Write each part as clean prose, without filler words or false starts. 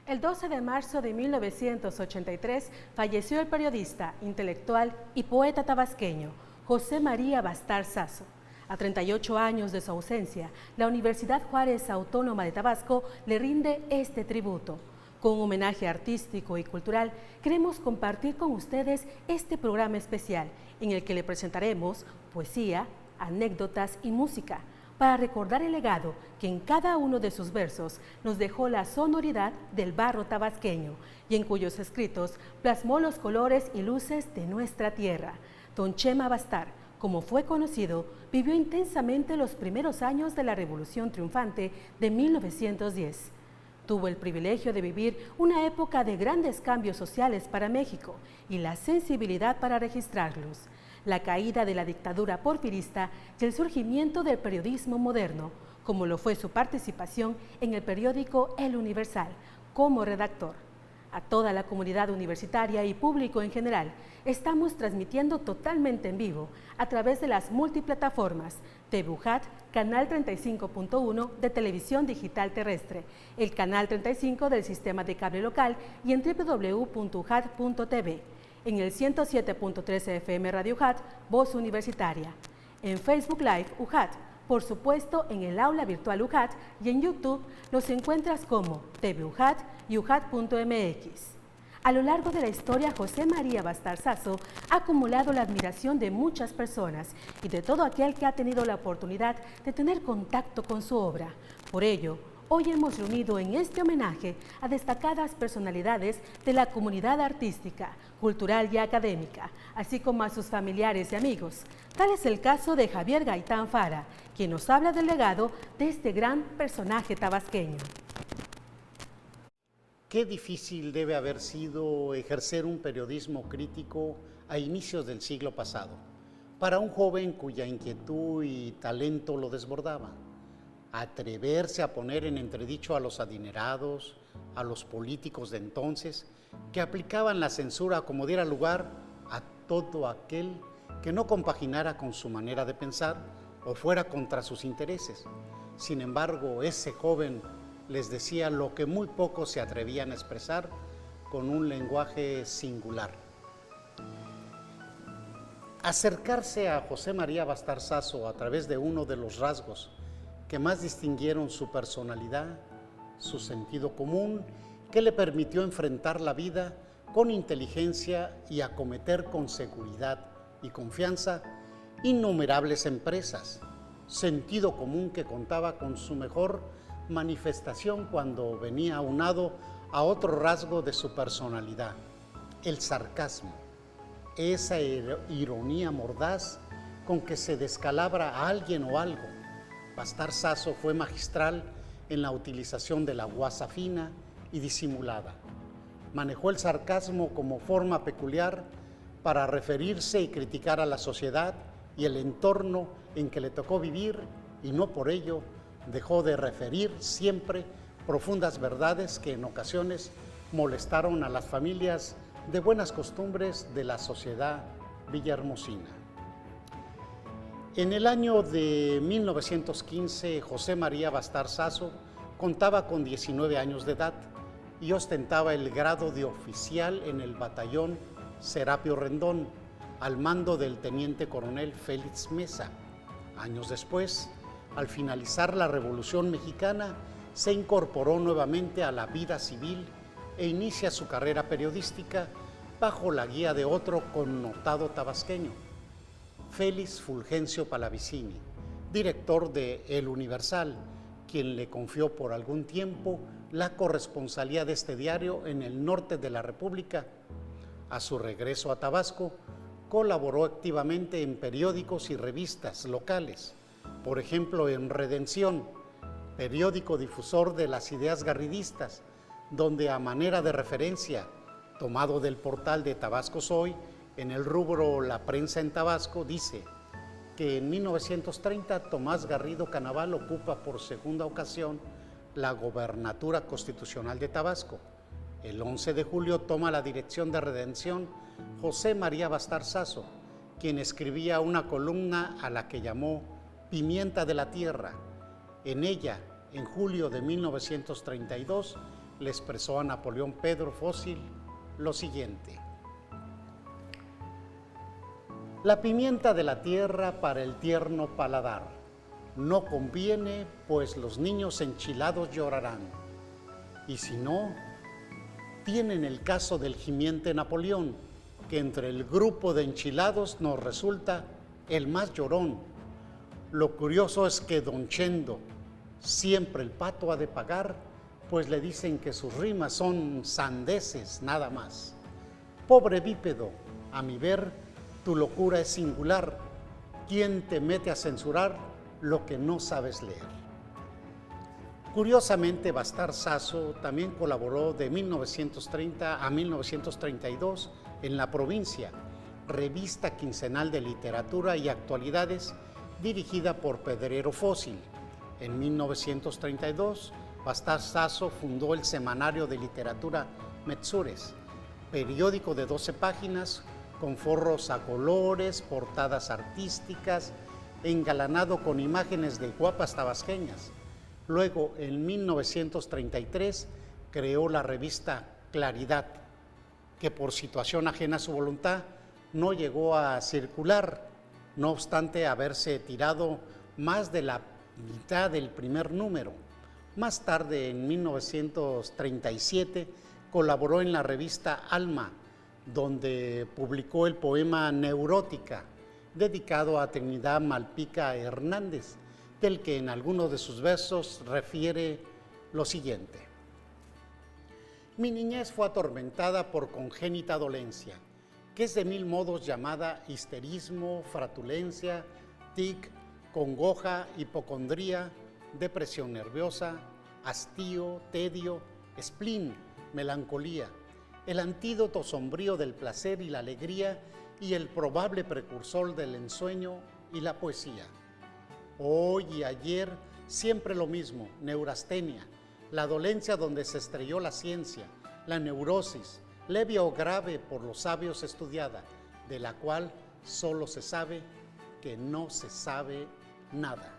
El 12 de marzo de 1983 falleció el periodista, intelectual y poeta tabasqueño José María Bastar Sazo. A 38 años de su ausencia, la Universidad Juárez Autónoma de Tabasco le rinde este tributo. Con un homenaje artístico y cultural, queremos compartir con ustedes este programa especial en el que le presentaremos poesía, anécdotas y música, para recordar el legado que en cada uno de sus versos nos dejó la sonoridad del barro tabasqueño y en cuyos escritos plasmó los colores y luces de nuestra tierra. Don Chema Bastar, como fue conocido, vivió intensamente los primeros años de la Revolución Triunfante de 1910. Tuvo el privilegio de vivir una época de grandes cambios sociales para México y la sensibilidad para registrarlos. La caída de la dictadura porfirista y el surgimiento del periodismo moderno, como lo fue su participación en el periódico El Universal como redactor. A toda la comunidad universitaria y público en general, estamos transmitiendo totalmente en vivo a través de las multiplataformas TV UJAT, canal 35.1 de televisión digital terrestre, el canal 35 del sistema de cable local y en www.ujat.tv. En el 107.13 FM Radio UJAT, Voz Universitaria. En Facebook Live UJAT, por supuesto en el aula virtual UJAT y en YouTube los encuentras como TV UJAT y UJAT.mx. A lo largo de la historia, José María Bastar Sazo ha acumulado la admiración de muchas personas y de todo aquel que ha tenido la oportunidad de tener contacto con su obra. Por ello, hoy hemos reunido en este homenaje a destacadas personalidades de la comunidad artística, cultural y académica, así como a sus familiares y amigos. Tal es el caso de Javier Gaitán Fara, quien nos habla del legado de este gran personaje tabasqueño. Qué difícil debe haber sido ejercer un periodismo crítico a inicios del siglo pasado, para un joven cuya inquietud y talento lo desbordaba. Atreverse a poner en entredicho a los adinerados, a los políticos de entonces, que aplicaban la censura como diera lugar a todo aquel que no compaginara con su manera de pensar o fuera contra sus intereses. Sin embargo, ese joven les decía lo que muy pocos se atrevían a expresar con un lenguaje singular. Acercarse a José María Bastar Sazo a través de uno de los rasgos que más distinguieron su personalidad, su sentido común, que le permitió enfrentar la vida con inteligencia y acometer con seguridad y confianza innumerables empresas, sentido común que contaba con su mejor manifestación cuando venía aunado a otro rasgo de su personalidad, el sarcasmo, esa ironía mordaz con que se descalabra a alguien o algo. Bastar Sazo fue magistral en la utilización de la guasa fina y disimulada. Manejó el sarcasmo como forma peculiar para referirse y criticar a la sociedad y el entorno en que le tocó vivir, y no por ello dejó de referir siempre profundas verdades que en ocasiones molestaron a las familias de buenas costumbres de la sociedad villahermosina. En el año de 1915, José María Bastar Sazo contaba con 19 años de edad y ostentaba el grado de oficial en el batallón Serapio Rendón, al mando del teniente coronel Félix Mesa. Años después, al finalizar la Revolución Mexicana, se incorporó nuevamente a la vida civil e inicia su carrera periodística bajo la guía de otro connotado tabasqueño, Félix Fulgencio Palavicini, director de El Universal, quien le confió por algún tiempo la corresponsalía de este diario en el norte de la República. A su regreso a Tabasco, colaboró activamente en periódicos y revistas locales, por ejemplo en Redención, periódico difusor de las ideas garridistas, donde a manera de referencia, tomado del portal de Tabasco Soy, en el rubro La Prensa en Tabasco, dice que en 1930 Tomás Garrido Canaval ocupa por segunda ocasión la gobernatura constitucional de Tabasco. El 11 de julio toma la dirección de Redención José María Bastar Sazo, quien escribía una columna a la que llamó Pimienta de la Tierra. En ella, en julio de 1932, le expresó a Napoleón Pedro Fósil lo siguiente: la pimienta de la tierra para el tierno paladar no conviene, pues los niños enchilados llorarán. Y si no, tienen el caso del gimiente Napoleón, que entre el grupo de enchilados nos resulta el más llorón. Lo curioso es que don Chendo, siempre el pato ha de pagar, pues le dicen que sus rimas son sandeces nada más. Pobre bípedo, a mi ver, tu locura es singular. ¿Quién te mete a censurar lo que no sabes leer? Curiosamente, Bastar Sasso también colaboró de 1930 a 1932 en La Provincia, revista quincenal de literatura y actualidades dirigida por Pedrero Fósil. En 1932, Bastar Sasso fundó el Semanario de Literatura Metsures, periódico de 12 páginas con forros a colores, portadas artísticas, engalanado con imágenes de guapas tabasqueñas. Luego, en 1933, creó la revista Claridad, que por situación ajena a su voluntad no llegó a circular, no obstante haberse tirado más de la mitad del primer número. Más tarde, en 1937, colaboró en la revista Alma, donde publicó el poema Neurótica, dedicado a Trinidad Malpica Hernández, del que en algunos de sus versos refiere lo siguiente: mi niñez fue atormentada por congénita dolencia, que es de mil modos llamada histerismo, fratulencia, tic, congoja, hipocondría, depresión nerviosa, hastío, tedio, spleen, melancolía, el antídoto sombrío del placer y la alegría y el probable precursor del ensueño y la poesía. Hoy y ayer siempre lo mismo, neurastenia, la dolencia donde se estrelló la ciencia, la neurosis, leve o grave por los sabios estudiada, de la cual solo se sabe que no se sabe nada.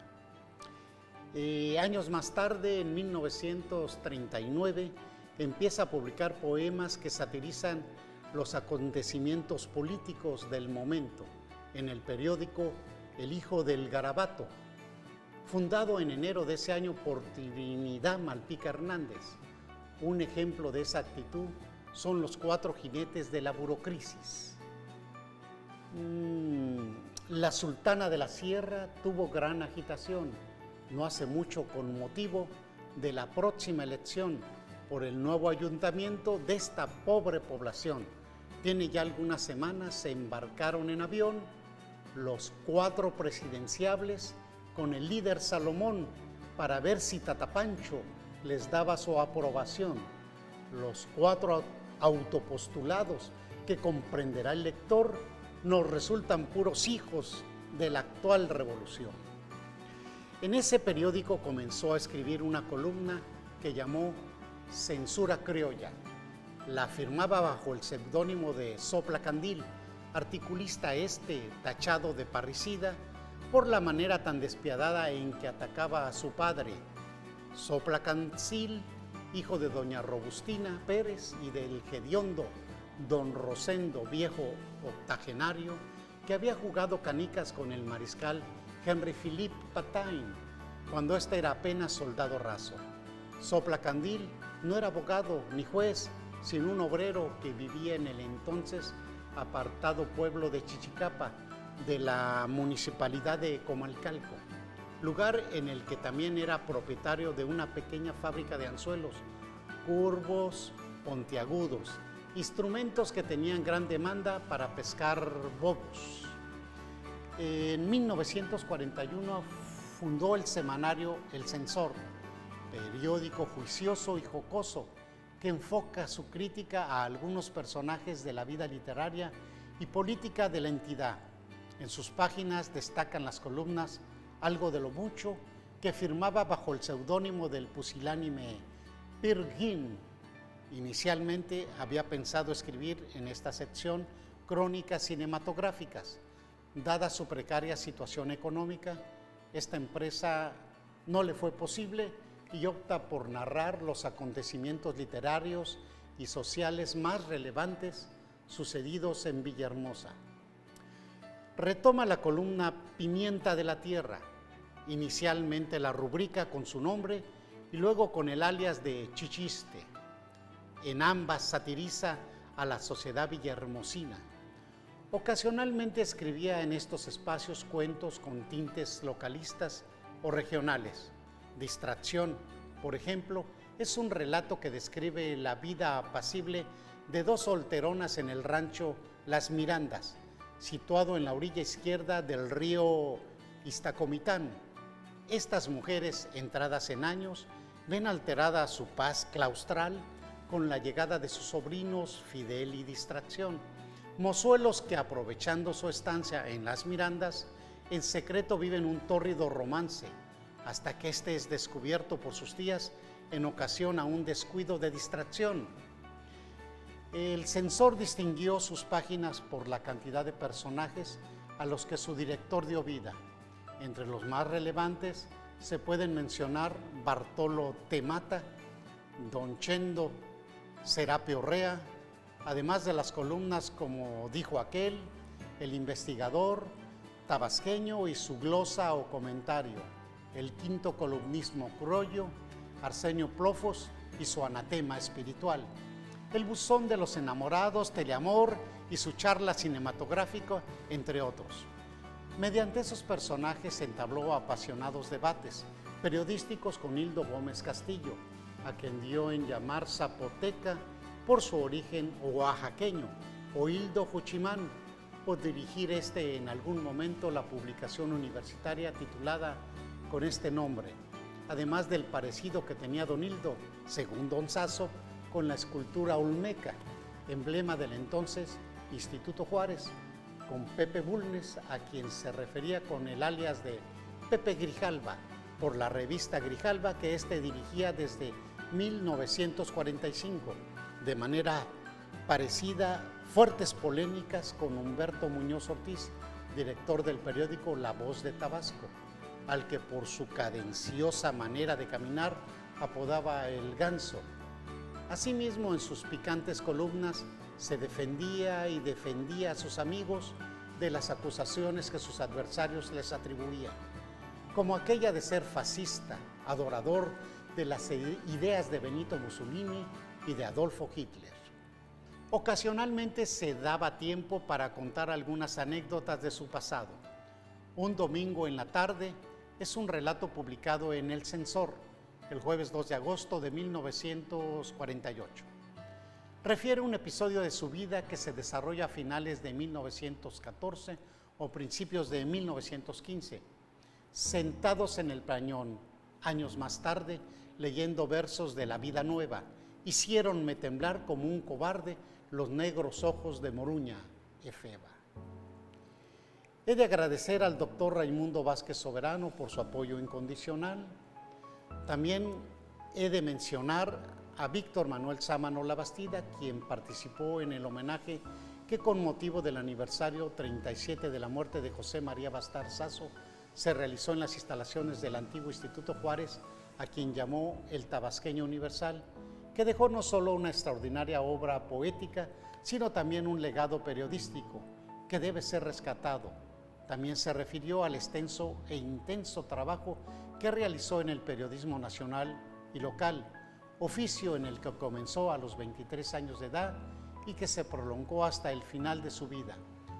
Años más tarde, en 1939, empieza a publicar poemas que satirizan los acontecimientos políticos del momento en el periódico El Hijo del Garabato, fundado en enero de ese año por Trinidad Malpica Hernández. Un ejemplo de esa actitud son los 4 jinetes de la burocrisis. La Sultana de la Sierra tuvo gran agitación, no hace mucho, con motivo de la próxima elección por el nuevo ayuntamiento de esta pobre población. Tiene ya algunas semanas, se embarcaron en avión los 4 presidenciables con el líder Salomón para ver si Tatapancho les daba su aprobación. Los 4 autopostulados, que comprenderá el lector, nos resultan puros hijos de la actual revolución. En ese periódico comenzó a escribir una columna que llamó Censura Criolla. La firmaba bajo el seudónimo de Sopla Candil, articulista tachado de parricida por la manera tan despiadada en que atacaba a su padre, Sopla Candil, hijo de doña Robustina Pérez y del hediondo don Rosendo, viejo octogenario, que había jugado canicas con el mariscal Henry Philippe Patain, cuando éste era apenas soldado raso. Sopla Candil no era abogado ni juez, sino un obrero que vivía en el entonces apartado pueblo de Chichicapa, de la municipalidad de Comalcalco, lugar en el que también era propietario de una pequeña fábrica de anzuelos, curvos, pontiagudos, instrumentos que tenían gran demanda para pescar bobos. En 1941 fundó el semanario El Censor, periódico juicioso y jocoso que enfoca su crítica a algunos personajes de la vida literaria y política de la entidad. En sus páginas destacan las columnas Algo de lo Mucho, que firmaba bajo el seudónimo del pusilánime Peer Gynt. Inicialmente había pensado escribir en esta sección crónicas cinematográficas. Dada su precaria situación económica, esta empresa no le fue posible y opta por narrar los acontecimientos literarios y sociales más relevantes sucedidos en Villahermosa. Retoma la columna Pimienta de la Tierra. Inicialmente la rubrica con su nombre y luego con el alias de Chichiste. En ambas satiriza a la sociedad villahermosina. Ocasionalmente escribía en estos espacios cuentos con tintes localistas o regionales. Distracción, por ejemplo, es un relato que describe la vida apacible de dos solteronas en el rancho Las Mirandas, situado en la orilla izquierda del río Iztacomitán. Estas mujeres, entradas en años, ven alterada su paz claustral con la llegada de sus sobrinos Fidel y Distracción, mozuelos que, aprovechando su estancia en Las Mirandas, en secreto viven un tórrido romance, hasta que este es descubierto por sus tías en ocasión a un descuido de Distracción. El censor distinguió sus páginas por la cantidad de personajes a los que su director dio vida. Entre los más relevantes se pueden mencionar Bartolo Temata, Don Chendo, Serapio Rea, además de las columnas como Dijo Aquel, El Investigador, Tabasqueño y su glosa o comentario, El Quinto Columnismo Crollo, Arsenio Plofos y su Anatema Espiritual, El Buzón de los Enamorados, Teleamor y su charla cinematográfica, entre otros. Mediante esos personajes entabló apasionados debates periodísticos con Hildo Gómez Castillo, a quien dio en llamar zapoteca por su origen oaxaqueño, o Hildo Juchimán, por dirigir en algún momento la publicación universitaria titulada con este nombre, además del parecido que tenía don Hildo, según don Sasso, con la escultura olmeca, emblema del entonces Instituto Juárez, con Pepe Bulnes, a quien se refería con el alias de Pepe Grijalva, por la revista Grijalva que dirigía desde 1945, de manera parecida, fuertes polémicas con Humberto Muñoz Ortiz, director del periódico La Voz de Tabasco, al que por su cadenciosa manera de caminar apodaba el Ganso. Asimismo, en sus picantes columnas se defendía y defendía a sus amigos de las acusaciones que sus adversarios les atribuían, como aquella de ser fascista, adorador de las ideas de Benito Mussolini y de Adolfo Hitler. Ocasionalmente se daba tiempo para contar algunas anécdotas de su pasado. Un domingo en la tarde es un relato publicado en El Censor, el jueves 2 de agosto de 1948. Refiere un episodio de su vida que se desarrolla a finales de 1914 o principios de 1915. Sentados en el Peñón, años más tarde, leyendo versos de La Vida Nueva, hiciéronme temblar como un cobarde los negros ojos de Moruña, Efeba. He de agradecer al doctor Raimundo Vázquez Soberano por su apoyo incondicional. También he de mencionar a Víctor Manuel Sámano Labastida, quien participó en el homenaje que con motivo del aniversario 37 de la muerte de José María Bastar Sasso se realizó en las instalaciones del antiguo Instituto Juárez, a quien llamó el Tabasqueño Universal, que dejó no solo una extraordinaria obra poética, sino también un legado periodístico que debe ser rescatado. También se refirió al extenso e intenso trabajo que realizó en el periodismo nacional y local, oficio en el que comenzó a los 23 años de edad y que se prolongó hasta el final de su vida,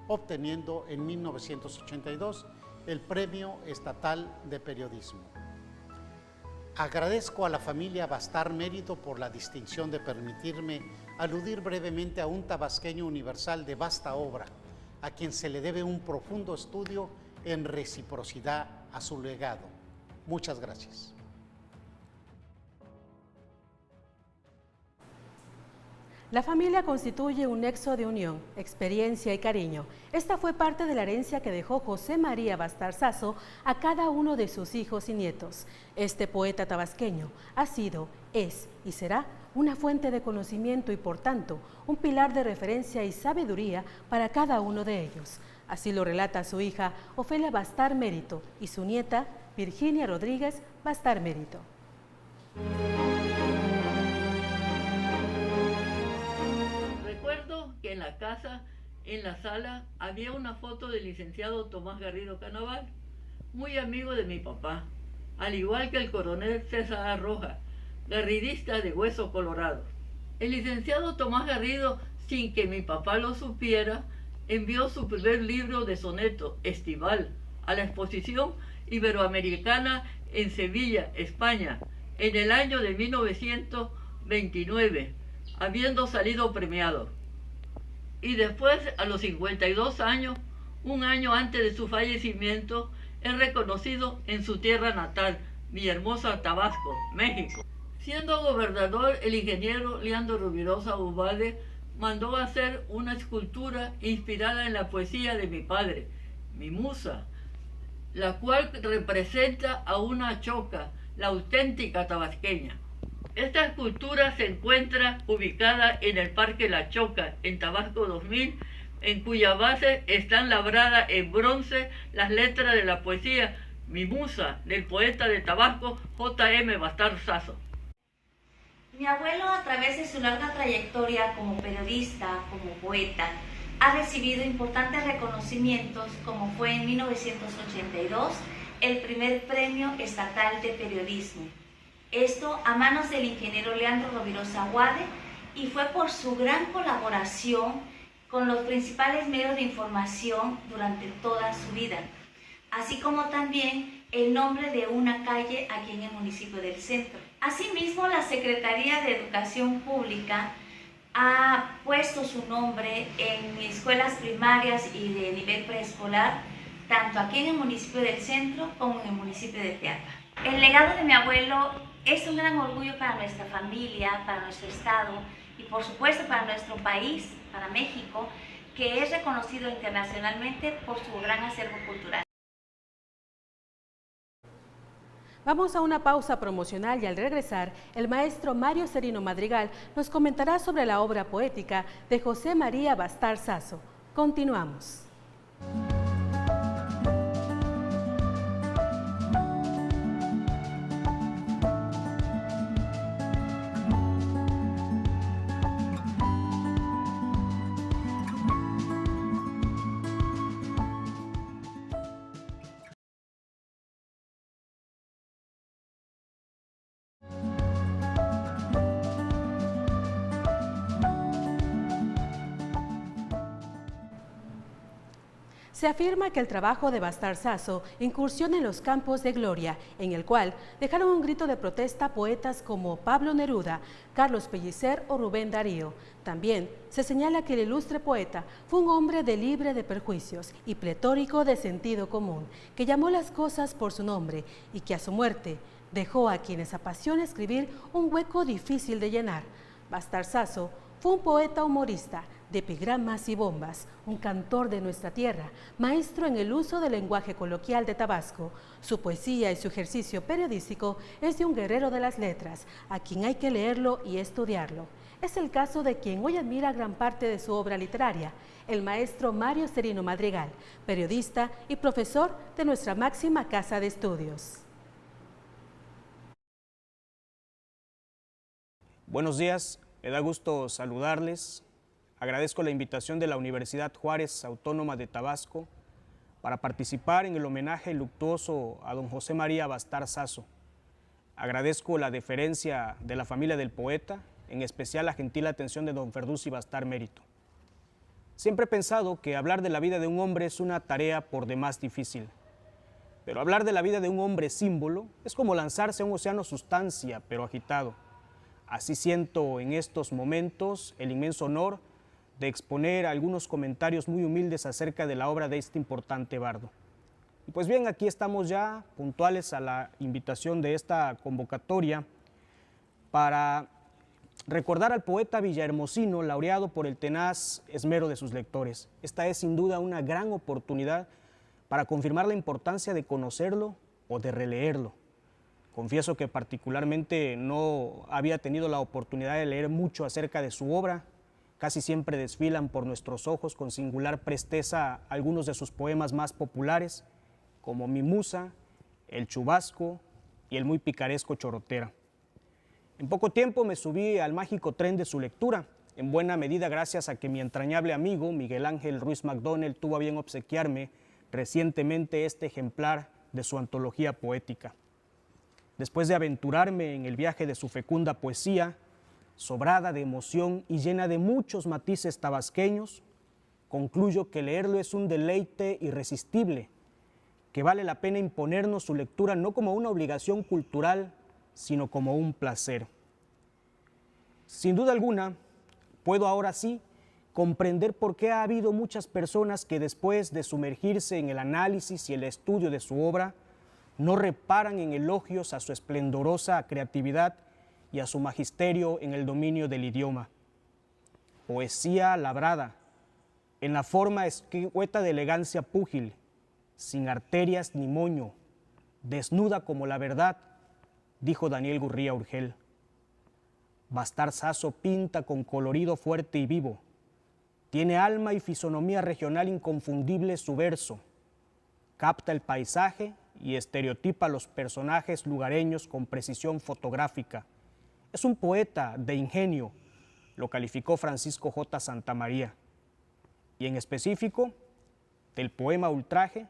obteniendo en 1982 el Premio Estatal de Periodismo. Agradezco a la familia Bastar Mérito por la distinción de permitirme aludir brevemente a un tabasqueño universal de vasta obra, a quien se le debe un profundo estudio en reciprocidad a su legado. Muchas gracias. La familia constituye un nexo de unión, experiencia y cariño. Esta fue parte de la herencia que dejó José María Bastar Sasso a cada uno de sus hijos y nietos. Este poeta tabasqueño ha sido, es y será una fuente de conocimiento y, por tanto, un pilar de referencia y sabiduría para cada uno de ellos. Así lo relata su hija Ofelia Bastar Mérito y su nieta Virginia Rodríguez Bastar Mérito. Recuerdo que en la casa, en la sala, había una foto del licenciado Tomás Garrido Canaval, muy amigo de mi papá, al igual que el coronel César Rojas, garridista de hueso colorado. El licenciado Tomás Garrido, sin que mi papá lo supiera, envió su primer libro de soneto, Estival, a la exposición iberoamericana en Sevilla, España, en el año de 1929, habiendo salido premiado. Y después, a los 52 años, un año antes de su fallecimiento, es reconocido en su tierra natal, Villahermosa, Tabasco, México. Siendo gobernador, el ingeniero Leandro Rubirosa Ubalde mandó hacer una escultura inspirada en la poesía de mi padre, mi musa, la cual representa a una choca, la auténtica tabasqueña. Esta escultura se encuentra ubicada en el Parque La Choca, en Tabasco 2000, en cuya base están labradas en bronce las letras de la poesía Mi Musa, del poeta de Tabasco, J.M. Bastar Sasso. Mi abuelo, a través de su larga trayectoria como periodista, como poeta, ha recibido importantes reconocimientos, como fue en 1982 el primer premio estatal de periodismo. Esto a manos del ingeniero Leandro Rubirosa Ubalde, y fue por su gran colaboración con los principales medios de información durante toda su vida, así como también el nombre de una calle aquí en el municipio del Centro. Asimismo, la Secretaría de Educación Pública ha puesto su nombre en escuelas primarias y de nivel preescolar, tanto aquí en el municipio del Centro como en el municipio de Teapa. El legado de mi abuelo es un gran orgullo para nuestra familia, para nuestro estado y por supuesto para nuestro país, para México, que es reconocido internacionalmente por su gran acervo cultural. Vamos a una pausa promocional y al regresar, el maestro Mario Serino Madrigal nos comentará sobre la obra poética de José María Bastar Sasso. Continuamos. Se afirma que el trabajo de Bastar Sasso incursiona en los campos de gloria, en el cual dejaron un grito de protesta poetas como Pablo Neruda, Carlos Pellicer o Rubén Darío. También se señala que el ilustre poeta fue un hombre libre de perjuicios y pletórico de sentido común, que llamó las cosas por su nombre y que a su muerte dejó a quienes apasiona escribir un hueco difícil de llenar. Bastar Sasso fue un poeta humorista, de epigramas y bombas, un cantor de nuestra tierra, maestro en el uso del lenguaje coloquial de Tabasco. Su poesía y su ejercicio periodístico es de un guerrero de las letras, a quien hay que leerlo y estudiarlo. Es el caso de quien hoy admira gran parte de su obra literaria, el maestro Mario Serino Madrigal, periodista y profesor de nuestra máxima casa de estudios. Buenos días, me da gusto saludarles. Agradezco la invitación de la Universidad Juárez Autónoma de Tabasco para participar en el homenaje luctuoso a don José María Bastar Sasso. Agradezco la deferencia de la familia del poeta, en especial la gentil atención de don Ferdusi Bastar Mérito. Siempre he pensado que hablar de la vida de un hombre es una tarea por demás difícil, pero hablar de la vida de un hombre símbolo es como lanzarse a un océano sustancia, pero agitado. Así siento en estos momentos el inmenso honor de exponer algunos comentarios muy humildes acerca de la obra de este importante bardo. Y pues bien, aquí estamos ya puntuales a la invitación de esta convocatoria para recordar al poeta villahermosino laureado por el tenaz esmero de sus lectores. Esta es sin duda una gran oportunidad para confirmar la importancia de conocerlo o de releerlo. Confieso que particularmente no había tenido la oportunidad de leer mucho acerca de su obra. Casi siempre desfilan por nuestros ojos con singular presteza algunos de sus poemas más populares, como Mi Musa, El Chubasco y el muy picaresco Chorotera. En poco tiempo me subí al mágico tren de su lectura, en buena medida gracias a que mi entrañable amigo Miguel Ángel Ruiz McDonnell tuvo a bien obsequiarme recientemente este ejemplar de su antología poética. Después de aventurarme en el viaje de su fecunda poesía, sobrada de emoción y llena de muchos matices tabasqueños, concluyo que leerlo es un deleite irresistible, que vale la pena imponernos su lectura no como una obligación cultural, sino como un placer. Sin duda alguna, puedo ahora sí comprender por qué ha habido muchas personas que después de sumergirse en el análisis y el estudio de su obra, no reparan en elogios a su esplendorosa creatividad y a su magisterio en el dominio del idioma. Poesía labrada, en la forma escueta de elegancia púgil, sin arterias ni moño, desnuda como la verdad, dijo Daniel Gurría Urgel. Bastar Sasso pinta con colorido fuerte y vivo. Tiene alma y fisonomía regional inconfundible su verso. Capta el paisaje y estereotipa los personajes lugareños con precisión fotográfica. Es un poeta de ingenio, lo calificó Francisco J. Santamaría. Y en específico, del poema Ultraje,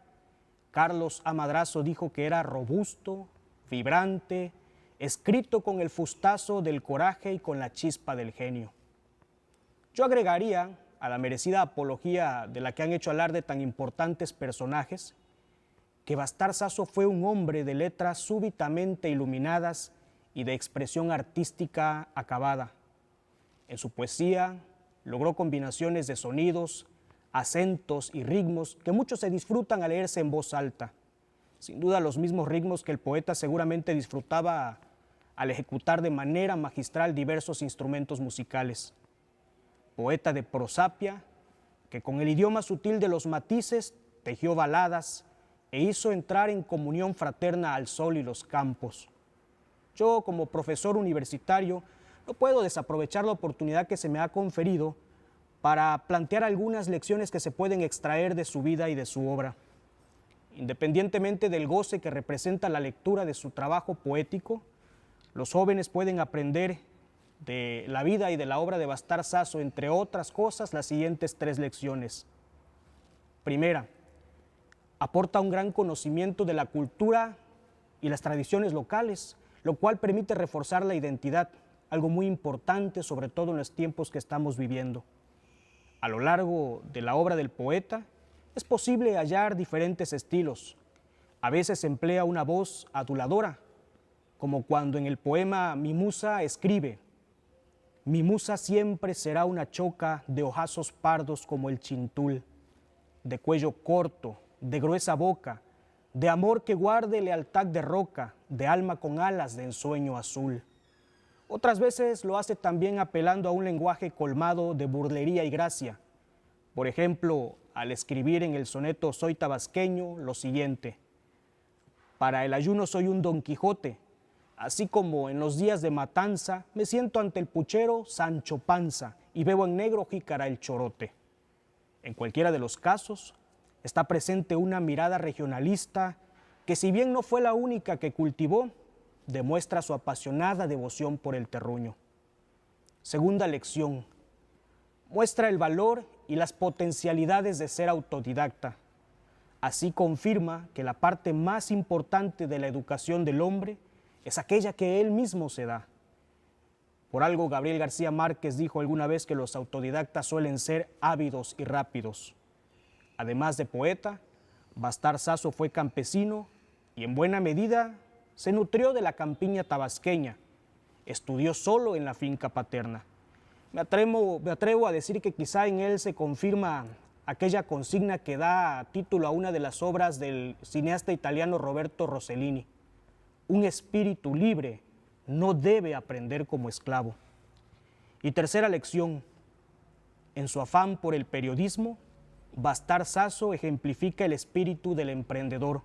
Carlos A. Madrazo dijo que era robusto, vibrante, escrito con el fustazo del coraje y con la chispa del genio. Yo agregaría a la merecida apología de la que han hecho alarde tan importantes personajes, que Bastar Sasso fue un hombre de letras súbitamente iluminadas y de expresión artística acabada. En su poesía logró combinaciones de sonidos, acentos y ritmos que muchos se disfrutan al leerse en voz alta. Sin duda los mismos ritmos que el poeta seguramente disfrutaba al ejecutar de manera magistral diversos instrumentos musicales. Poeta de prosapia, que con el idioma sutil de los matices tejió baladas e hizo entrar en comunión fraterna al sol y los campos. Yo, como profesor universitario, no puedo desaprovechar la oportunidad que se me ha conferido para plantear algunas lecciones que se pueden extraer de su vida y de su obra. Independientemente del goce que representa la lectura de su trabajo poético, los jóvenes pueden aprender de la vida y de la obra de Bastar Sasso, entre otras cosas, las siguientes 3 lecciones. Primera, aporta un gran conocimiento de la cultura y las tradiciones locales, lo cual permite reforzar la identidad, algo muy importante, sobre todo en los tiempos que estamos viviendo. A lo largo de la obra del poeta, es posible hallar diferentes estilos. A veces emplea una voz aduladora, como cuando en el poema Mi Musa escribe: mi musa siempre será una choca de ojazos pardos como el chintul, de cuello corto, de gruesa boca, de amor que guarde lealtad de roca, de alma con alas de ensueño azul. Otras veces lo hace también apelando a un lenguaje colmado de burlería y gracia. Por ejemplo, al escribir en el soneto Soy tabasqueño lo siguiente: para el ayuno soy un Don Quijote, así como en los días de matanza me siento ante el puchero Sancho Panza y bebo en negro jícara el chorote. En cualquiera de los casos, está presente una mirada regionalista que, si bien no fue la única que cultivó, demuestra su apasionada devoción por el terruño. Segunda lección, muestra el valor y las potencialidades de ser autodidacta. Así confirma que la parte más importante de la educación del hombre es aquella que él mismo se da. Por algo Gabriel García Márquez dijo alguna vez que los autodidactas suelen ser ávidos y rápidos. Además de poeta, Bastar Sasso fue campesino y en buena medida se nutrió de la campiña tabasqueña. Estudió solo en la finca paterna. Me atrevo a decir que quizá en él se confirma aquella consigna que da título a una de las obras del cineasta italiano Roberto Rossellini: un espíritu libre no debe aprender como esclavo. Y tercera lección, en su afán por el periodismo, Bastar Sasso ejemplifica el espíritu del emprendedor,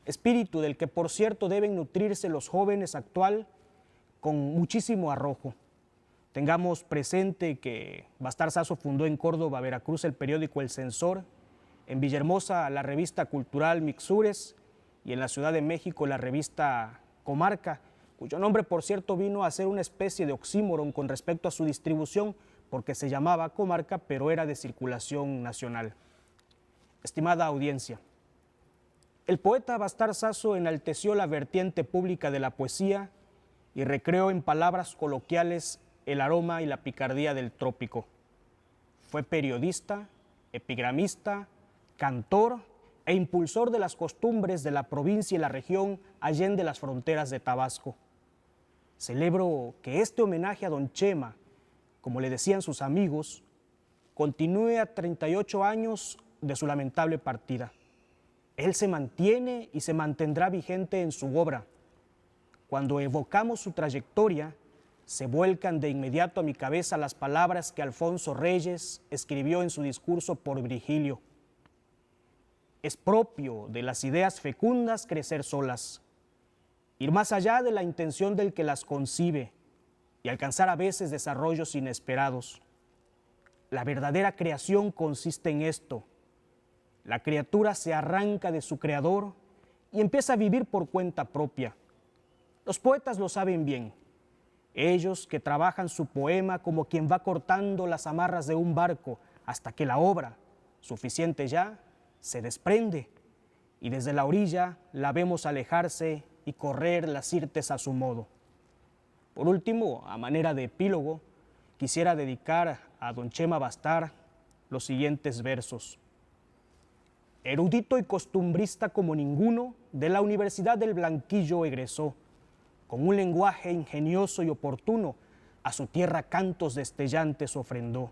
espíritu del que, por cierto, deben nutrirse los jóvenes actual con muchísimo arrojo. Tengamos presente que Bastar Sasso fundó en Córdoba, Veracruz, el periódico El Censor, en Villahermosa la revista cultural Mixures y en la Ciudad de México la revista Comarca, cuyo nombre por cierto vino a ser una especie de oxímoron con respecto a su distribución, porque se llamaba comarca, pero era de circulación nacional. Estimada audiencia, el poeta Bastar Sasso enalteció la vertiente pública de la poesía y recreó en palabras coloquiales el aroma y la picardía del trópico. Fue periodista, epigramista, cantor e impulsor de las costumbres de la provincia y la región allende las fronteras de Tabasco. Celebro que este homenaje a don Chema, como le decían sus amigos, continúe a 38 años de su lamentable partida. Él se mantiene y se mantendrá vigente en su obra. Cuando evocamos su trayectoria, se vuelcan de inmediato a mi cabeza las palabras que Alfonso Reyes escribió en su discurso por Virgilio. Es propio de las ideas fecundas crecer solas, ir más allá de la intención del que las concibe y alcanzar a veces desarrollos inesperados. La verdadera creación consiste en esto. La criatura se arranca de su creador y empieza a vivir por cuenta propia. Los poetas lo saben bien. Ellos que trabajan su poema como quien va cortando las amarras de un barco hasta que la obra, suficiente ya, se desprende y desde la orilla la vemos alejarse y correr las sirtes a su modo. Por último, a manera de epílogo, quisiera dedicar a don Chema Bastar los siguientes versos. Erudito y costumbrista como ninguno, de la Universidad del Blanquillo egresó, con un lenguaje ingenioso y oportuno, a su tierra cantos destellantes ofrendó.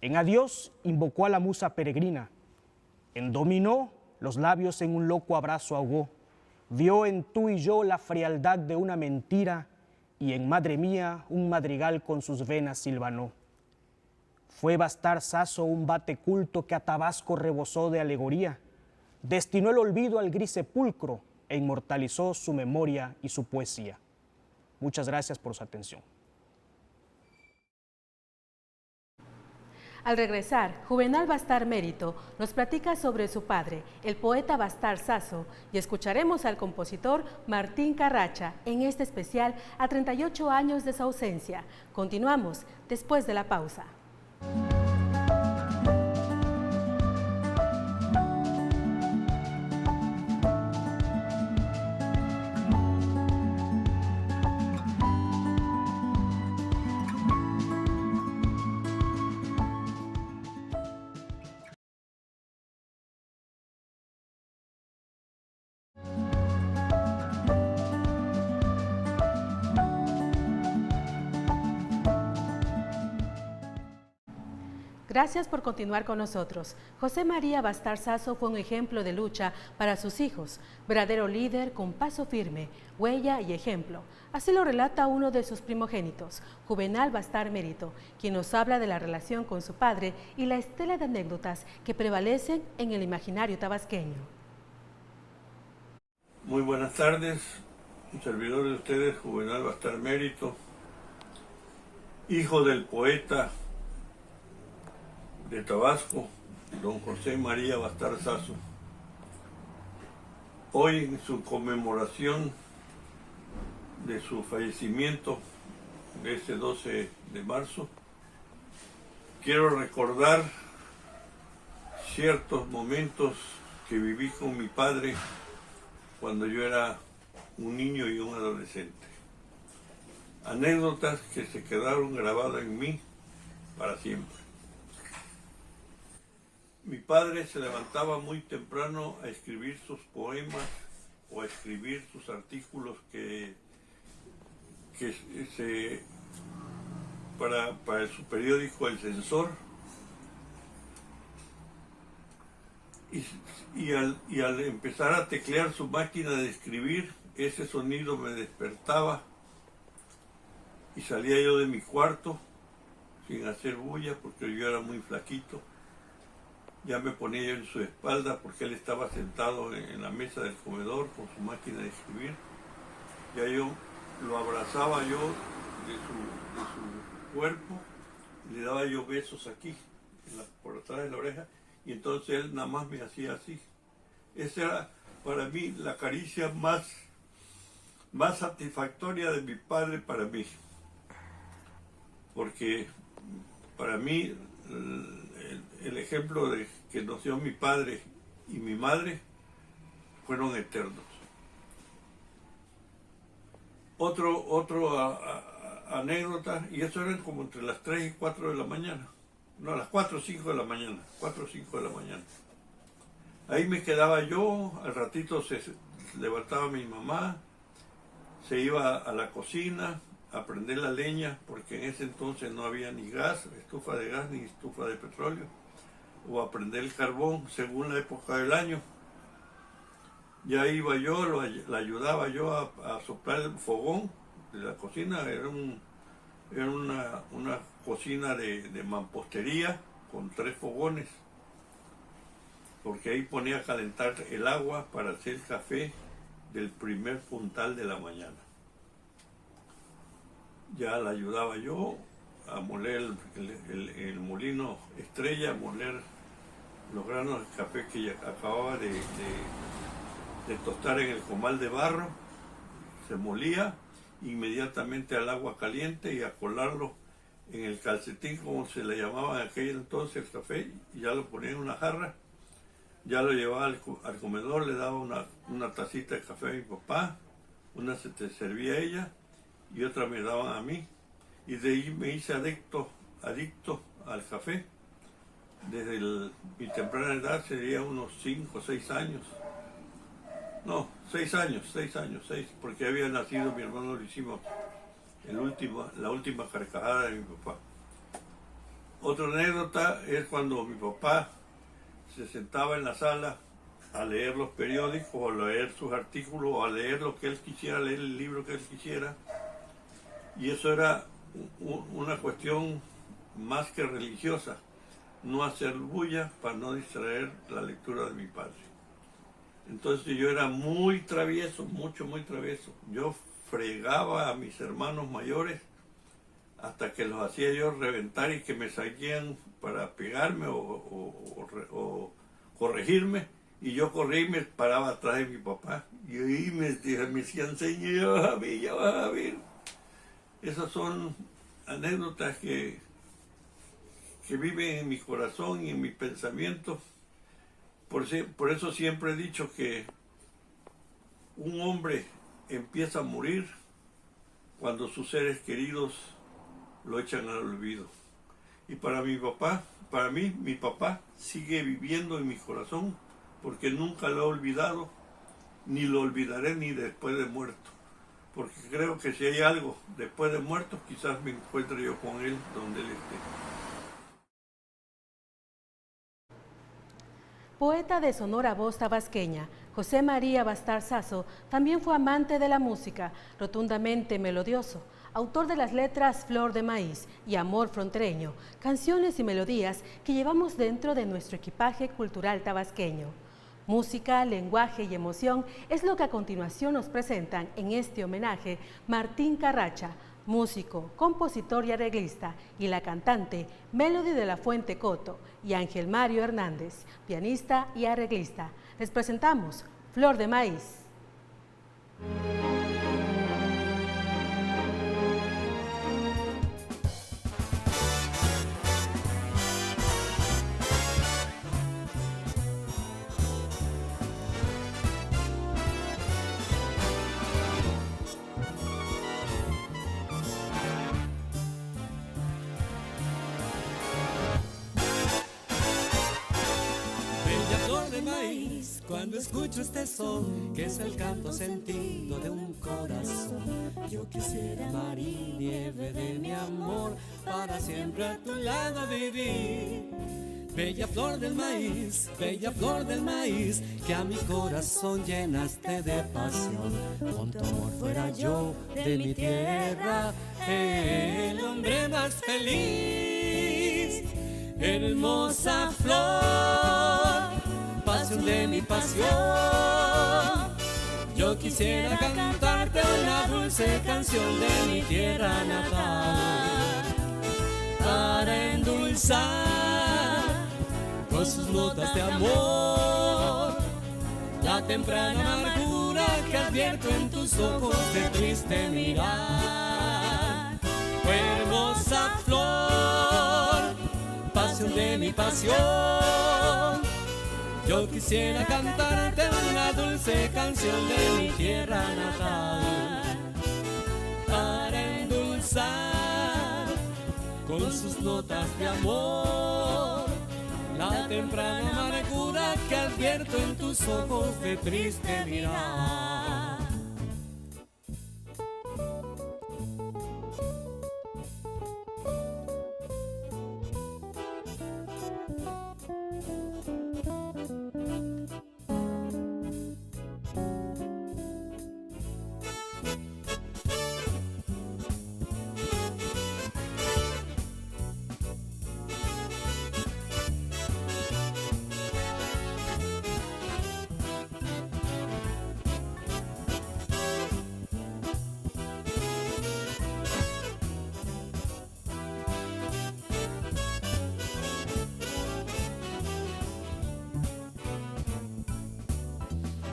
En adiós invocó a la musa peregrina, en dominó los labios en un loco abrazo ahogó, vio en tú y yo la frialdad de una mentira y en madre mía un madrigal con sus venas silbanó. Fue Bastar Sasso un bate culto que a Tabasco rebosó de alegoría, destinó el olvido al gris sepulcro e inmortalizó su memoria y su poesía. Muchas gracias por su atención. Al regresar, Juvenal Bastar Mérito nos platica sobre su padre, el poeta Bastar Sasso, y escucharemos al compositor Martín Carracha en este especial a 38 años de su ausencia. Continuamos después de la pausa. Gracias por continuar con nosotros. José María Bastar Sasso fue un ejemplo de lucha para sus hijos, verdadero líder con paso firme, huella y ejemplo. Así lo relata uno de sus primogénitos, Juvenal Bastar Mérito, quien nos habla de la relación con su padre y la estela de anécdotas que prevalecen en el imaginario tabasqueño. Muy buenas tardes, un servidor de ustedes, Juvenal Bastar Mérito, hijo del poeta de Tabasco, don José María Bastar Sasso. Hoy, en su conmemoración de su fallecimiento, de este 12 de marzo, quiero recordar ciertos momentos que viví con mi padre cuando yo era un niño y un adolescente. Anécdotas que se quedaron grabadas en mí para siempre. Mi padre se levantaba muy temprano a escribir sus poemas o a escribir sus artículos para su periódico El Censor. Y al empezar a teclear su máquina de escribir, ese sonido me despertaba y salía yo de mi cuarto sin hacer bulla porque yo era muy flaquito. Ya me ponía yo en su espalda porque él estaba sentado en la mesa del comedor con su máquina de escribir. Ya yo lo abrazaba yo de su cuerpo, le daba yo besos aquí, por atrás de la oreja, y entonces él nada más me hacía así. Esa era para mí la caricia más más satisfactoria de mi padre para mí. Porque para mí el ejemplo de que nos dio mi padre y mi madre fueron eternos. Otro anécdota, y eso eran como entre las 3 y 4 de la mañana. No, a las 4 o 5 de la mañana. 4 o 5 de la mañana. Ahí me quedaba yo, al ratito se levantaba mi mamá, se iba a la cocina a prender la leña, porque en ese entonces no había ni gas, estufa de gas, ni estufa de petróleo, o a prender el carbón, según la época del año. Ya iba yo, la ayudaba yo a soplar el fogón de la cocina. Era una cocina de mampostería con 3 fogones, porque ahí ponía a calentar el agua para hacer café del primer puntal de la mañana. Ya la ayudaba yo a moler el molino Estrella, a moler los granos de café que ya acababa de tostar en el comal de barro. Se molía inmediatamente al agua caliente y a colarlo en el calcetín, como se le llamaba en aquel entonces el café, y ya lo ponía en una jarra. Ya lo llevaba al comedor, le daba una tacita de café a mi papá, una se te servía a ella y otra me daban a mí. Y de ahí me hice adicto al café. Desde mi temprana edad, sería unos 5 o 6 años. No, 6 años, porque había nacido mi hermano, lo hicimos la última carcajada de mi papá. Otra anécdota es cuando mi papá se sentaba en la sala a leer los periódicos, o a leer sus artículos, o a leer lo que él quisiera, leer el libro que él quisiera. Y eso era una cuestión más que religiosa, no hacer bulla para no distraer la lectura de mi padre. Entonces yo era muy travieso, muy travieso. Yo fregaba a mis hermanos mayores hasta que los hacía yo reventar y que me salían para pegarme o corregirme, y yo corría y me paraba atrás de mi papá, y ahí me decían, señor, ya vas a ver. Esas son anécdotas que viven en mi corazón y en mi pensamiento. Por eso siempre he dicho que un hombre empieza a morir cuando sus seres queridos lo echan al olvido. Y para mí, mi papá sigue viviendo en mi corazón, porque nunca lo he olvidado, ni lo olvidaré ni después de muerto. Porque creo que si hay algo después de muerto, quizás me encuentre yo con él donde él esté. Poeta de sonora voz tabasqueña, José María Bastar Sasso también fue amante de la música, rotundamente melodioso, autor de las letras Flor de Maíz y Amor Frontereño, canciones y melodías que llevamos dentro de nuestro equipaje cultural tabasqueño. Música, lenguaje y emoción es lo que a continuación nos presentan en este homenaje Martín Carracha, músico, compositor y arreglista, y la cantante Melody de la Fuente Coto, y Ángel Mario Hernández, pianista y arreglista. Les presentamos Flor de Maíz. Cuando escucho este son, que es el canto sentido de un corazón, yo quisiera mar y nieve de mi amor, para siempre a tu lado vivir. Bella flor del maíz, que a mi corazón llenaste de pasión. Con tu amor fuera yo de mi tierra el hombre más feliz. Hermosa flor, pasión de mi pasión, yo quisiera cantarte una dulce canción de mi tierra natal, para endulzar con sus notas de amor la temprana amargura amargura que advierto en tus ojos de triste mirar. Oh, hermosa flor, pasión de mi pasión, yo quisiera cantarte una dulce canción de mi tierra natal, para endulzar con sus notas de amor la temprana amargura que advierto en tus ojos de triste mirar.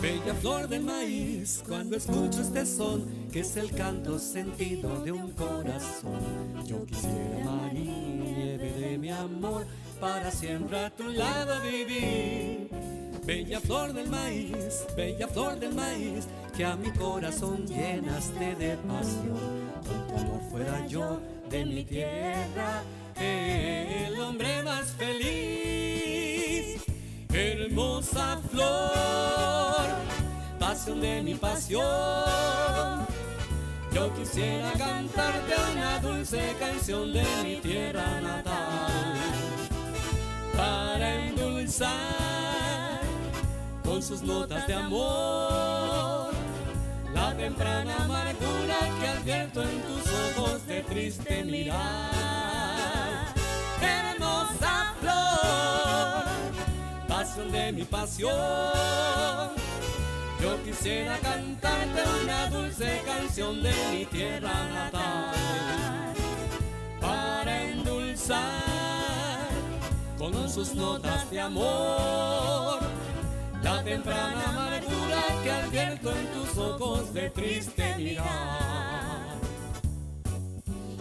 Bella flor del maíz, cuando escucho este son, que es el canto sentido de un corazón. Yo quisiera, María, nieve de mi amor, para siempre a tu lado vivir. Bella flor del maíz, que a mi corazón llenaste de pasión. Con tu amor fuera yo de mi tierra el hombre más feliz. Hermosa flor, pasión de mi pasión, yo quisiera cantarte una dulce canción de mi tierra natal, para endulzar con sus notas de amor la temprana amargura que advierto en tus ojos de triste mirar. Hermosa flor, pasión de mi pasión, yo quisiera cantarte una dulce canción de mi tierra natal, para endulzar con sus notas de amor la temprana amargura que advierto en tus ojos de triste mirar.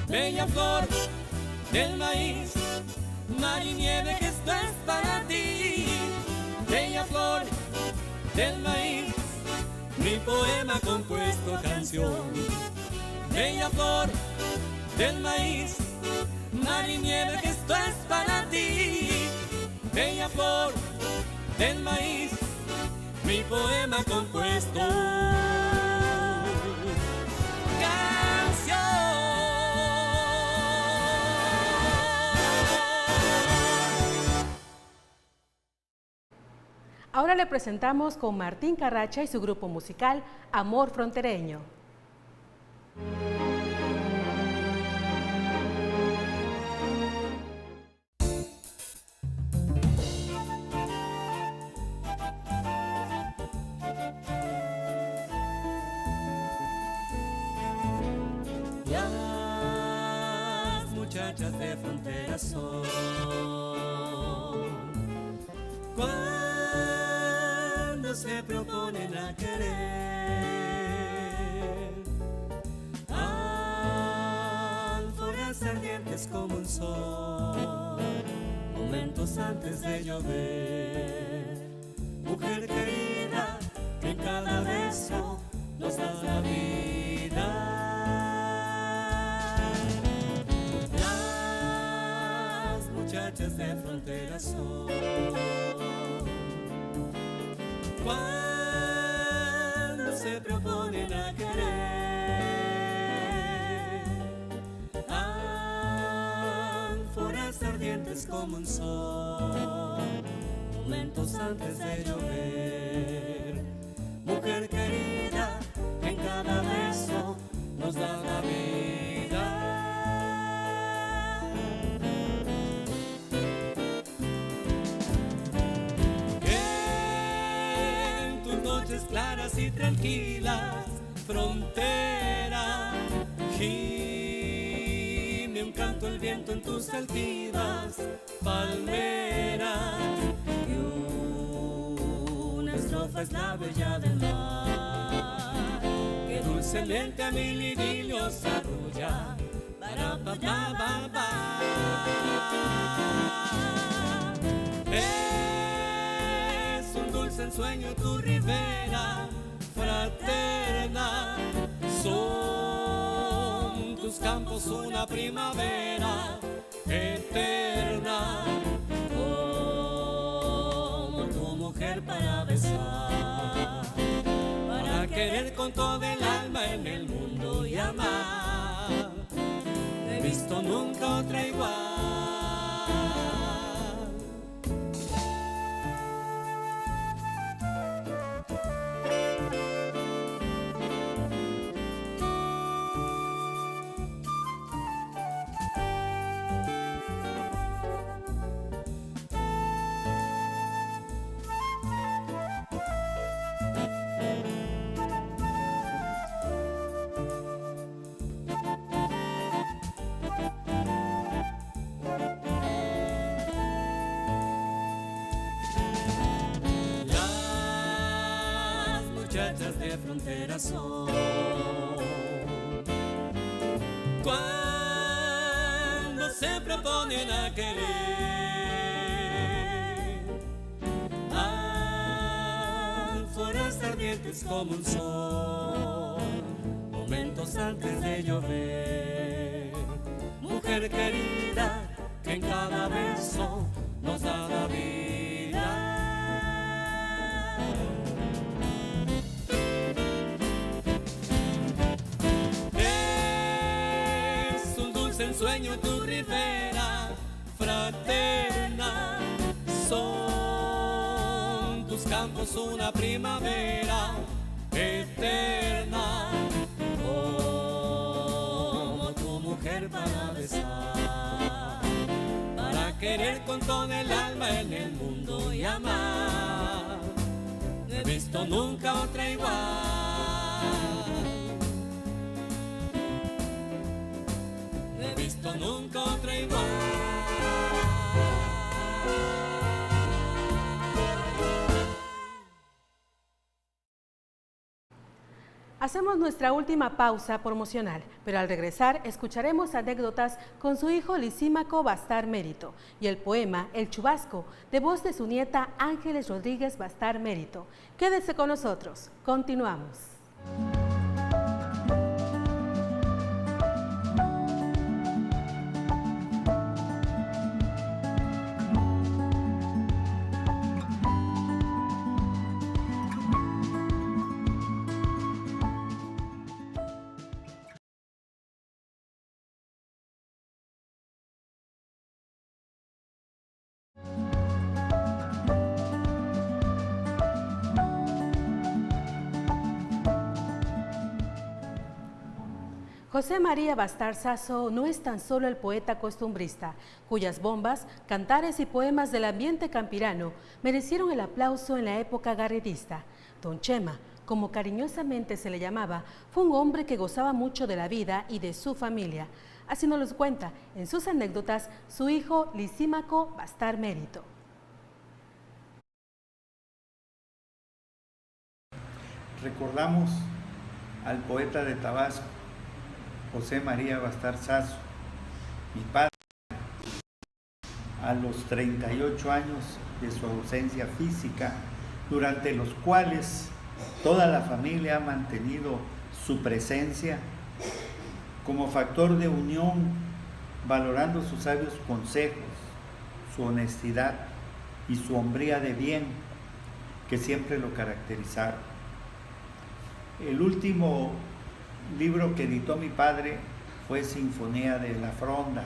Bella flor del maíz, mar y nieve, que esto es para ti. Bella flor del maíz, mi poema compuesto canción. Bella flor del maíz, mar y nieve, que esto es para ti. Bella flor del maíz, mi poema compuesto canción. Ahora le presentamos con Martín Carracha y su grupo musical Amor Frontereño. Las muchachas de frontera son cuando se proponen a querer, ánforas ardientes como un sol, momentos antes de llover. Mujer querida, que en cada beso nos da la vida. Las muchachas de frontera son cuando se proponen a querer, ánforas ardientes como un sol, momentos antes de llover. Mujer querida, en cada beso nos da la vida. En tus noches claras y tranquilas, frontera, gime un canto el viento en tus altivas palmeras, y una estrofa es la bella del mar. dulcemente a mil idilios arrulla. Para, pa, pa, pa, pa. Es un dulce ensueño tu ribera fraterna. Son tus campos una primavera eterna. Como tu mujer para besar, para querer con todo el alma en el mundo y amar. No he visto nunca otra igual. De frontera son cuando se proponen a querer, ánforas ardientes como un sol, momentos antes de llover. Mujer querida, que en cada beso nos da la vida. Sueño tu ribera fraterna, son tus campos una primavera eterna. Como tu mujer para besar, para querer con todo el alma en el mundo y amar. No he visto nunca otra igual. Nunca otra igual. Hacemos nuestra última pausa promocional, pero al regresar escucharemos anécdotas con su hijo Lisímaco Bastar Mérito y el poema El Chubasco, de voz de su nieta Ángeles Rodríguez Bastar Mérito. Quédese con nosotros, continuamos. José María Bastar Sasso no es tan solo el poeta costumbrista, cuyas bombas, cantares y poemas del ambiente campirano merecieron el aplauso en la época garretista. Don Chema, como cariñosamente se le llamaba, fue un hombre que gozaba mucho de la vida y de su familia. Así nos lo cuenta en sus anécdotas su hijo Lisímaco Bastar Mérito. Recordamos al poeta de Tabasco, José María Bastar Sasso, mi padre, a los 38 años de su ausencia física, durante los cuales toda la familia ha mantenido su presencia como factor de unión, valorando sus sabios consejos, su honestidad y su hombría de bien que siempre lo caracterizaron. El último libro que editó mi padre fue Sinfonía de la Fronda,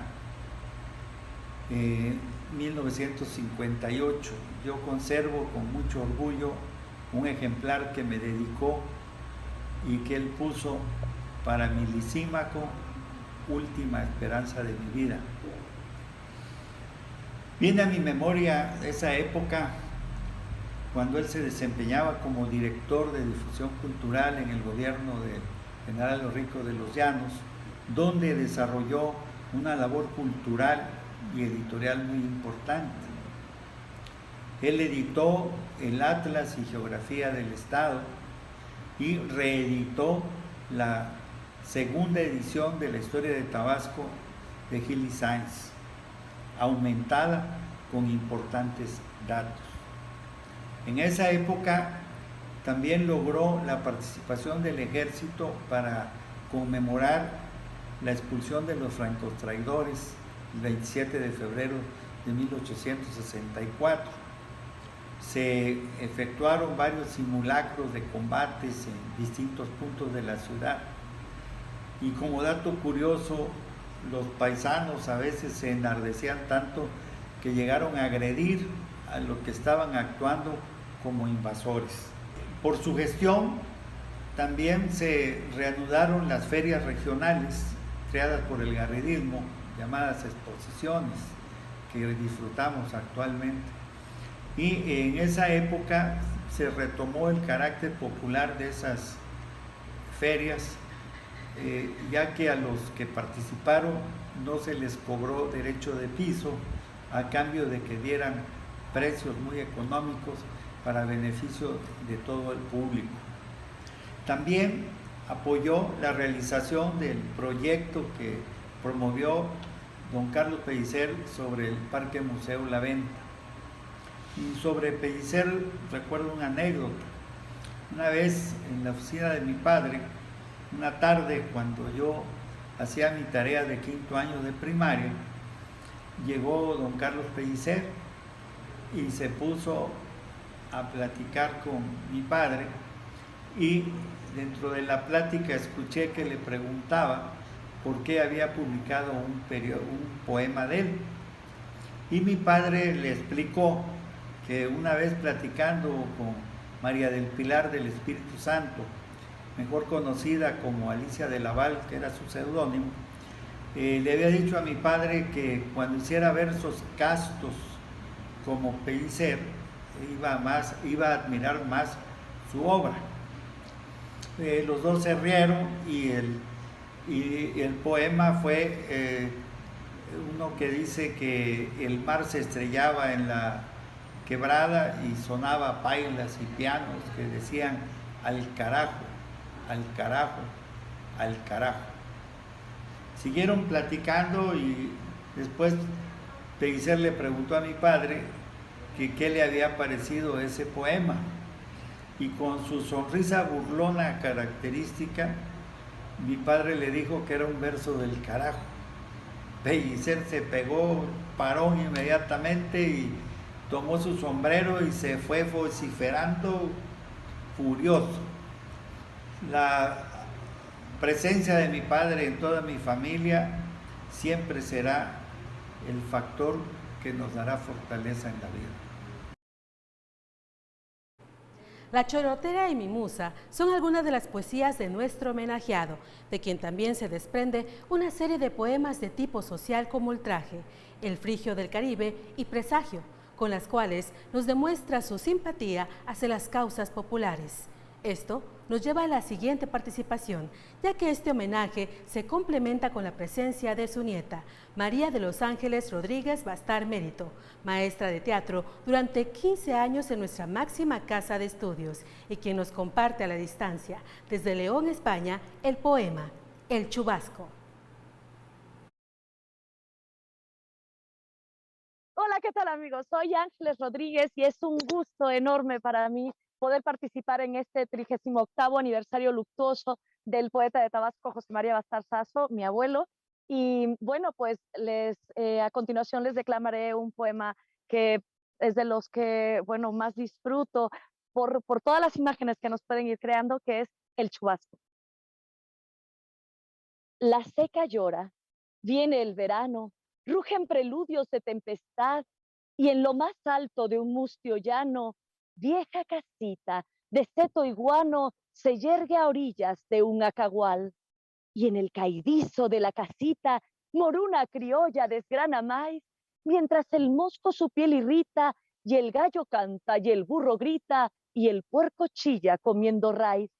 1958. Yo conservo con mucho orgullo un ejemplar que me dedicó y que él puso para mi Lisímaco, última esperanza de mi vida. Viene a mi memoria esa época cuando él se desempeñaba como director de difusión cultural en el gobierno de General Rico de los Llanos, donde desarrolló una labor cultural y editorial muy importante. Él editó el Atlas y Geografía del Estado y reeditó la segunda edición de la historia de Tabasco de Gili Sáenz, aumentada con importantes datos. En esa época también logró la participación del ejército para conmemorar la expulsión de los francotraidores el 27 de febrero de 1864. Se efectuaron varios simulacros de combates en distintos puntos de la ciudad. Y como dato curioso, los paisanos a veces se enardecían tanto que llegaron a agredir a los que estaban actuando como invasores. Por su gestión, también se reanudaron las ferias regionales creadas por el garridismo, llamadas exposiciones, que disfrutamos actualmente. Y en esa época se retomó el carácter popular de esas ferias, ya que a los que participaron no se les cobró derecho de piso a cambio de que dieran precios muy económicos para beneficio de todo el público. También apoyó la realización del proyecto que promovió don Carlos Pellicer sobre el Parque Museo La Venta. Y sobre Pellicer recuerdo una anécdota. Una vez en la oficina de mi padre, una tarde cuando yo hacía mi tarea de 5º año de primaria, llegó don Carlos Pellicer y se puso a platicar con mi padre, y dentro de la plática escuché que le preguntaba por qué había publicado un poema de él. Y mi padre le explicó que una vez platicando con María del Pilar del Espíritu Santo, mejor conocida como Alicia de Laval, que era su seudónimo, le había dicho a mi padre que cuando hiciera versos castos como Pellicer, iba a admirar más su obra. Los dos se rieron y el poema fue uno que dice que el mar se estrellaba en la quebrada y sonaba pailas y pianos que decían al carajo, al carajo, al carajo. Siguieron platicando y después Pellicer le preguntó a mi padre que qué le había parecido ese poema, y con su sonrisa burlona característica, mi padre le dijo que era un verso del carajo. Pellicer se pegó, paró inmediatamente y tomó su sombrero y se fue vociferando furioso. La presencia de mi padre en toda mi familia siempre será el factor que nos dará fortaleza en la vida. La Chorotera y mi Musa son algunas de las poesías de nuestro homenajeado, de quien también se desprende una serie de poemas de tipo social como Ultraje, El Frigio del Caribe y Presagio, con las cuales nos demuestra su simpatía hacia las causas populares. Esto nos lleva a la siguiente participación, ya que este homenaje se complementa con la presencia de su nieta, María de los Ángeles Rodríguez Bastar Mérito, maestra de teatro durante 15 años en nuestra máxima casa de estudios, y quien nos comparte a la distancia, desde León, España, el poema El Chubasco. Hola, ¿qué tal, amigos? Soy Ángeles Rodríguez y es un gusto enorme para mí poder participar en este 38º aniversario luctuoso del poeta de Tabasco, José María Bastar Sasso, mi abuelo. Y bueno, pues a continuación les declamaré un poema que es de los que, bueno, más disfruto por todas las imágenes que nos pueden ir creando, que es El Chubasco. La seca llora, viene el verano, rugen preludios de tempestad, y en lo más alto de un mustio llano, vieja casita de seto iguano se yergue a orillas de un acagual, y en el caidizo de la casita moruna criolla desgrana maíz, mientras el mosco su piel irrita, y el gallo canta, y el burro grita, y el puerco chilla comiendo raíz.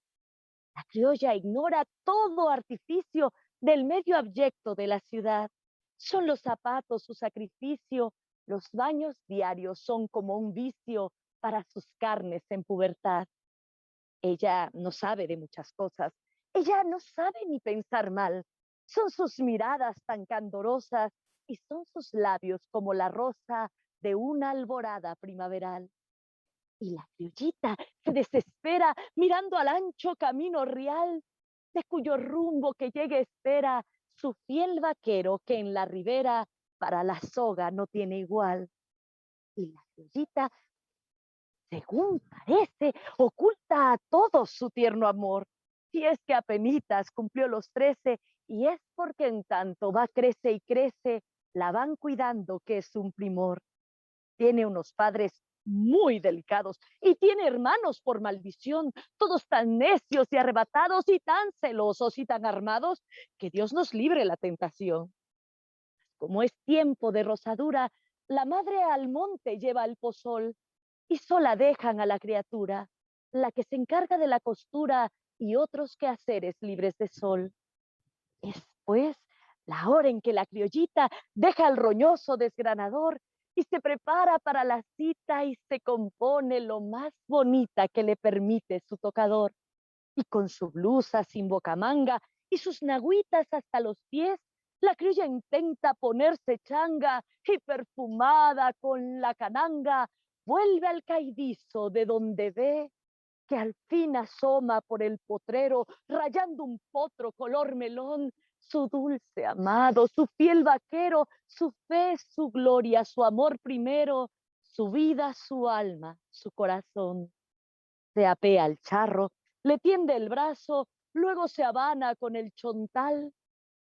La criolla ignora todo artificio del medio abyecto de la ciudad. Son los zapatos su sacrificio, los baños diarios son como un vicio para sus carnes en pubertad. Ella no sabe de muchas cosas, Ella no sabe ni pensar mal. Son sus miradas tan candorosas y son sus labios como la rosa de una alborada primaveral. Y la criollita se desespera mirando al ancho camino real, de cuyo rumbo que llegue espera su fiel vaquero que en la ribera para la soga no tiene igual. Y la criollita, según parece, oculta a todos su tierno amor. Y es que apenitas cumplió los 13, y es porque en tanto va, crece y crece, la van cuidando que es un primor. Tiene unos padres muy delicados y tiene hermanos por maldición, todos tan necios y arrebatados y tan celosos y tan armados, que Dios nos libre la tentación. Como es tiempo de rosadura, la madre al monte lleva el pozol y sola dejan a la criatura, la que se encarga de la costura y otros quehaceres libres de sol. Es pues la hora en que la criollita deja al roñoso desgranador y se prepara para la cita y se compone lo más bonita que le permite su tocador. Y con su blusa sin bocamanga y sus nagüitas hasta los pies, la criolla intenta ponerse changa y perfumada con la cananga, vuelve al caidizo de donde ve que al fin asoma por el potrero, rayando un potro color melón, su dulce amado, su fiel vaquero, su fe, su gloria, su amor primero, su vida, su alma, su corazón. Se apea al charro, le tiende el brazo, luego se habana con el chontal,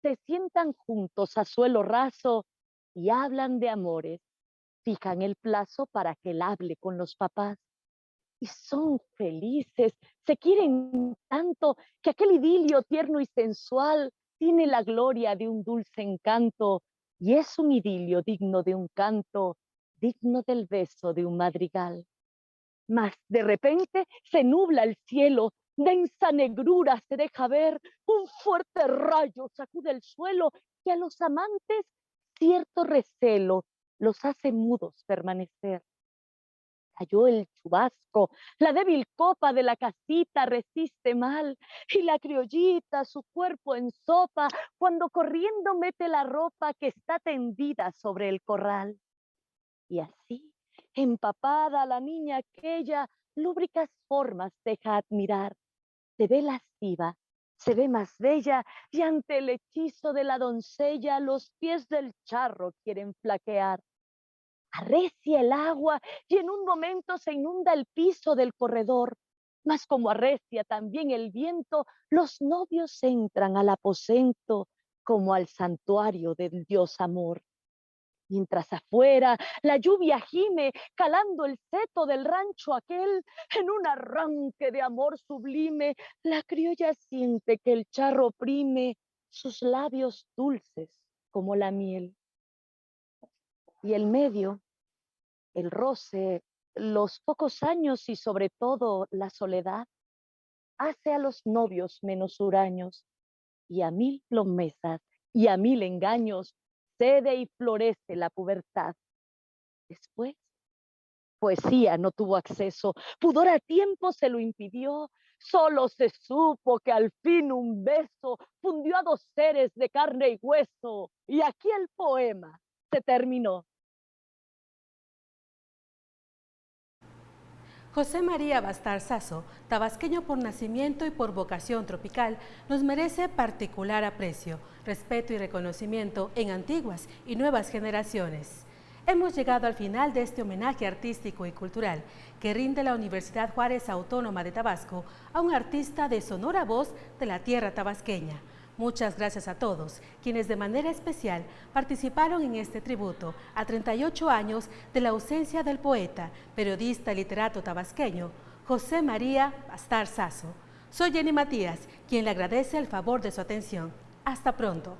se sientan juntos a suelo raso y hablan de amores, fijan el plazo para que él hable con los papás. Y son felices, se quieren tanto que aquel idilio tierno y sensual tiene la gloria de un dulce encanto y es un idilio digno de un canto, digno del beso de un madrigal. Mas de repente se nubla el cielo, densa negrura se deja ver, un fuerte rayo sacude el suelo y a los amantes cierto recelo los hace mudos permanecer. Cayó el chubasco, la débil copa de la casita resiste mal, y la criollita su cuerpo en sopa, cuando corriendo mete la ropa que está tendida sobre el corral. Y así, empapada la niña aquella, lúbricas formas deja admirar. Se ve lasciva, se ve más bella, y ante el hechizo de la doncella, los pies del charro quieren flaquear. Arrecia el agua y en un momento se inunda el piso del corredor. Mas como arrecia también el viento, los novios entran al aposento como al santuario del Dios amor. Mientras afuera la lluvia gime, calando el seto del rancho aquel, en un arranque de amor sublime, la criolla siente que el charro oprime sus labios dulces como la miel. Y el medio, el roce, los pocos años y sobre todo la soledad, hace a los novios menos huraños, y a 1000 promesas y a 1000 engaños cede y florece la pubertad. Después, poesía no tuvo acceso, pudor a tiempo se lo impidió, solo se supo que al fin un beso fundió a 2 seres de carne y hueso, y aquí el poema se terminó. José María Bastar Sasso, tabasqueño por nacimiento y por vocación tropical, nos merece particular aprecio, respeto y reconocimiento en antiguas y nuevas generaciones. Hemos llegado al final de este homenaje artístico y cultural que rinde la Universidad Juárez Autónoma de Tabasco a un artista de sonora voz de la tierra tabasqueña. Muchas gracias a todos quienes de manera especial participaron en este tributo a 38 años de la ausencia del poeta, periodista y literato tabasqueño, José María Bastar Sasso. Soy Jenny Matías, quien le agradece el favor de su atención. Hasta pronto.